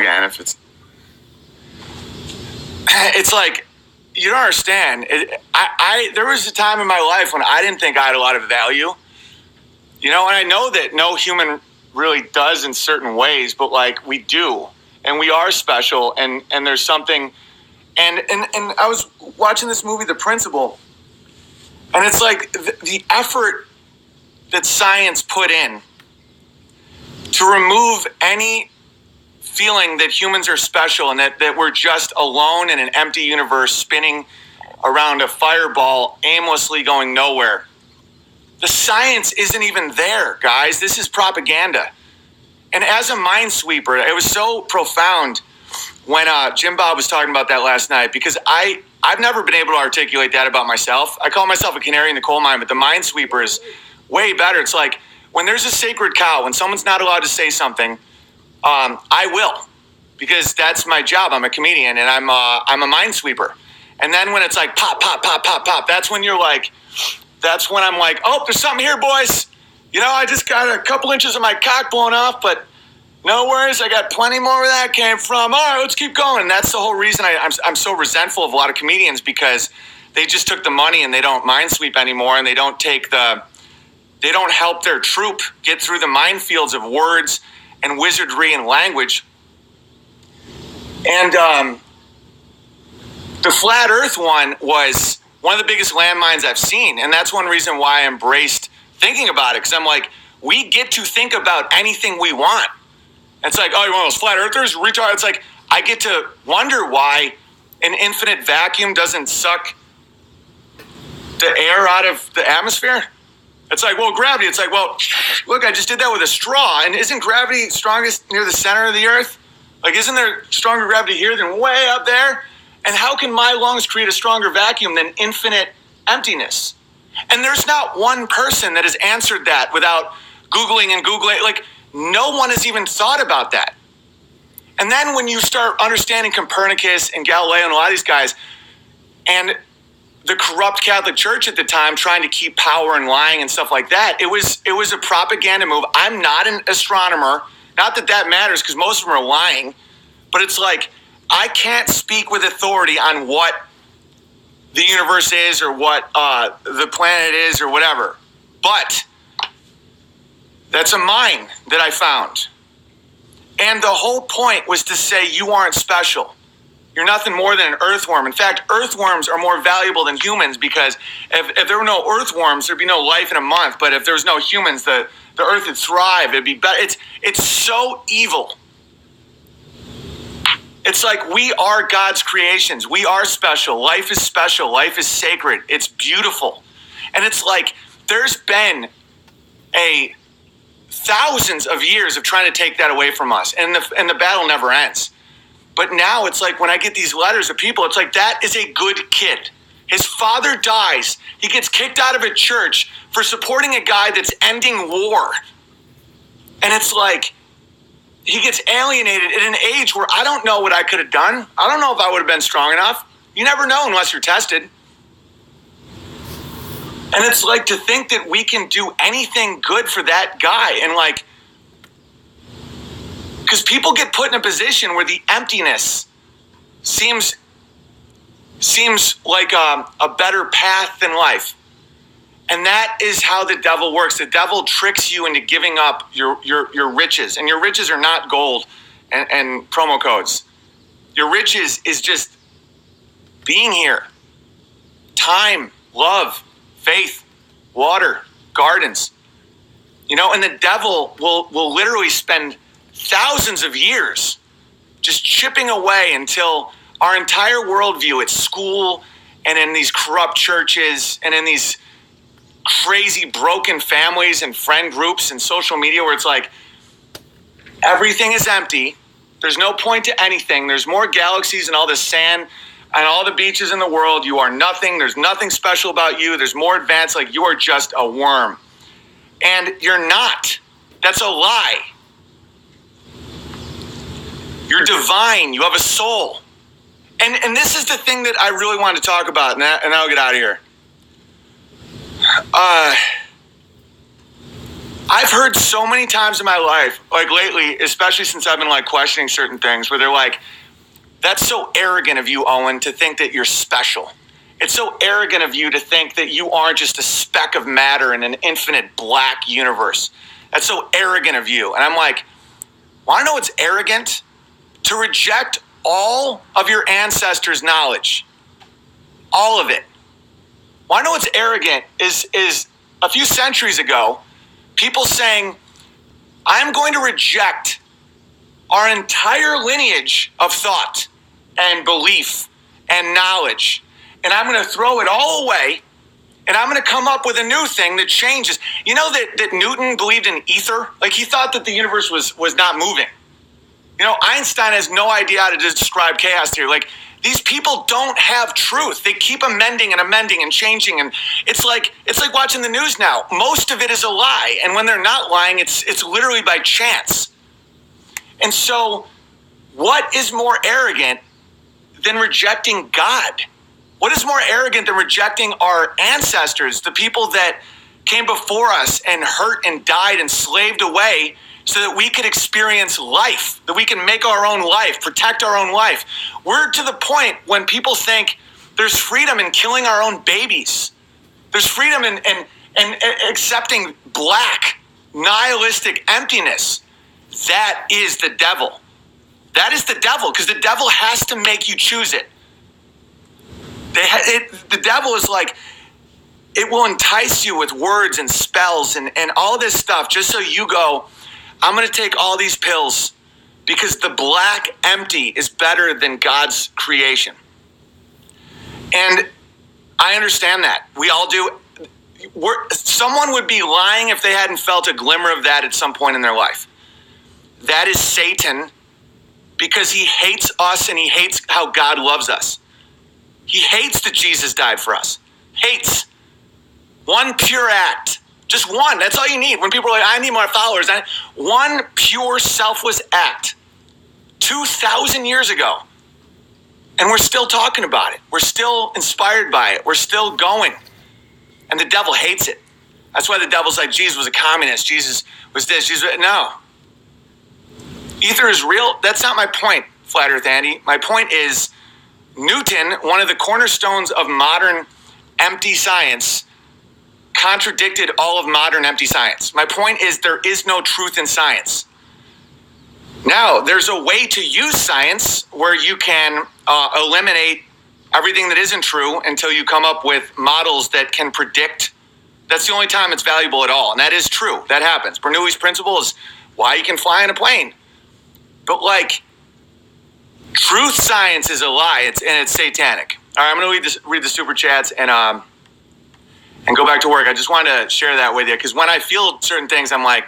again if it's like, you don't understand. There was a time in my life when I didn't think I had a lot of value, and I know that no human really does in certain ways, but like we do, and we are special, and there's something, and I was watching this movie, The Principle, and it's like the effort that science put in to remove any feeling that humans are special and that we're just alone in an empty universe spinning around a fireball aimlessly going nowhere. The science isn't even there, guys. This is propaganda. And as a minesweeper, it was so profound when Jim Bob was talking about that last night, because I've never been able to articulate that about myself. I call myself a canary in the coal mine, but the minesweeper is way better. It's like when there's a sacred cow, when someone's not allowed to say something, I will, because that's my job. I'm a comedian, and I'm a minesweeper. And then when it's like pop, pop, pop, pop, pop, that's when I'm like, oh, there's something here, boys. I just got a couple inches of my cock blown off, but no worries. I got plenty more where that came from. All right, let's keep going. And that's the whole reason I'm so resentful of a lot of comedians, because they just took the money and they don't minesweep anymore, and they don't help their troupe get through the minefields of words and wizardry and language. And the flat earth one was one of the biggest landmines I've seen. And that's one reason why I embraced thinking about it, because I'm like, we get to think about anything we want. It's like, oh, you want those flat earthers? Retard. It's like, I get to wonder why an infinite vacuum doesn't suck the air out of the atmosphere. It's like, well, gravity. It's like, well, look, I just did that with a straw. And isn't gravity strongest near the center of the earth? Like, isn't there stronger gravity here than way up there? And how can my lungs create a stronger vacuum than infinite emptiness? And there's not one person that has answered that without Googling. Like, no one has even thought about that. And then when you start understanding Copernicus and Galileo and a lot of these guys, and the corrupt Catholic Church at the time trying to keep power and lying and stuff like that, it was a propaganda move. I'm not an astronomer. Not that matters, because most of them are lying. But it's like, I can't speak with authority on what the universe is or what the planet is or whatever. But that's a mine that I found. And the whole point was to say you aren't special. You're nothing more than an earthworm. In fact, earthworms are more valuable than humans, because if there were no earthworms, there'd be no life in a month. But if there's no humans, the earth would thrive. It'd be better. It's so evil. It's like we are God's creations. We are special. Life is special. Life is sacred. It's beautiful. And it's like there's been thousands of years of trying to take that away from us. And the battle never ends. But now it's like when I get these letters of people, it's like, that is a good kid. His father dies. He gets kicked out of a church for supporting a guy that's ending war. And it's like, he gets alienated at an age where I don't know what I could have done. I don't know if I would have been strong enough. You never know unless you're tested. And it's like to think that we can do anything good for that guy. And like, because people get put in a position where the emptiness seems like a better path than life. And that is how the devil works. The devil tricks you into giving up your riches. And your riches are not gold and promo codes. Your riches is just being here. Time, love, faith, water, gardens. And the devil will literally spend thousands of years just chipping away until our entire worldview at school and in these corrupt churches and in these crazy broken families and friend groups and social media, where it's like everything is empty. There's no point to anything. There's more galaxies and all the sand and all the beaches in the world. You are nothing. There's nothing special about you. There's more advanced. Like, you are just a worm. And you're not. That's a lie. You're divine. You have a soul. And this is the thing that I really wanted to talk about, and I'll get out of here. I've heard so many times in my life, like lately, especially since I've been like questioning certain things, where they're like, that's so arrogant of you, Owen, to think that you're special. It's so arrogant of you to think that you are just a speck of matter in an infinite black universe. That's so arrogant of you. And I'm like, want to know what's arrogant? To reject all of your ancestors' knowledge. All of it. Want to know what's arrogant is a few centuries ago, people saying, I'm going to reject our entire lineage of thought and belief and knowledge, and I'm going to throw it all away, and I'm going to come up with a new thing that changes. You know that Newton believed in ether? Like, he thought that the universe was not moving. You know, Einstein has no idea how to describe chaos theory. Like, these people don't have truth. They keep amending and changing, and it's like watching the news now. Most of it is a lie, and when they're not lying, it's literally by chance. And so, what is more arrogant than rejecting God? What is more arrogant than rejecting our ancestors, the people that came before us and hurt and died and slaved away so that we could experience life, that we can make our own life, protect our own life? We're to the point when people think there's freedom in killing our own babies. There's freedom in accepting black, nihilistic emptiness. That is the devil. That is the devil, because the devil has to make you choose it. The devil is like, it will entice you with words and spells and all this stuff just so you go, I'm going to take all these pills because the black empty is better than God's creation. And I understand that. We all do. Someone would be lying if they hadn't felt a glimmer of that at some point in their life. That is Satan, because he hates us and he hates how God loves us. He hates that Jesus died for us. Hates. One pure act. Just one. That's all you need. When people are like, I need more followers. One pure, selfless act. 2,000 years ago. And we're still talking about it. We're still inspired by it. We're still going. And the devil hates it. That's why the devil's like, Jesus was a communist. Jesus was this. No. Ether is real. That's not my point, Flat Earth Andy. My point is, Newton, one of the cornerstones of modern empty science, contradicted all of modern empty science. My point is, there is no truth in science. Now, there's a way to use science where you can eliminate everything that isn't true until you come up with models that can predict. That's the only time it's valuable at all. And that is true. That happens. Bernoulli's principle is why you can fly in a plane. But like, truth science is a lie. It's satanic. All right, I'm going to read the super chats and go back to work. I just wanted to share that with you, because when I feel certain things, I'm like,